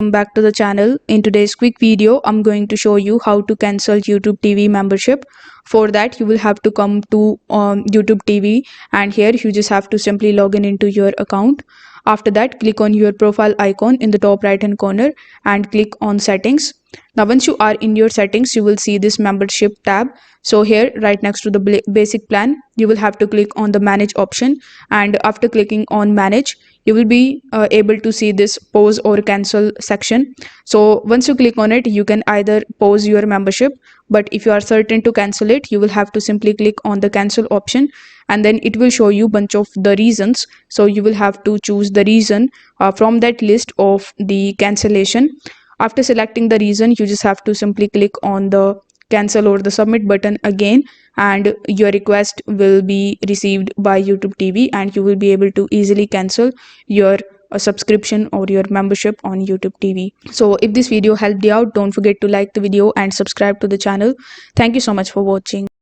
Welcome back to the channel. In today's quick video, I'm going to show you how to cancel YouTube TV membership. For that, you will have to come to YouTube TV, and here you just have to simply log in into your account. After that, click on your profile icon in the top right hand corner and click on settings. Now once you are in your settings, you will see this membership tab. So here right next to the basic plan, you will have to click on the manage option, and after clicking on manage, you will be able to see this pause or cancel section. So once you click on it, you can either pause your membership, but if you are certain to cancel it, you will have to simply click on the cancel option, and then it will show you bunch of the reasons. So you will have to choose the reason from that list of the cancellation. After selecting the reason, you just have to simply click on the cancel or the submit button again, and your request will be received by YouTube TV, and you will be able to easily cancel your subscription or your membership on YouTube TV. So if this video helped you out, don't forget to like the video and subscribe to the channel. Thank you so much for watching.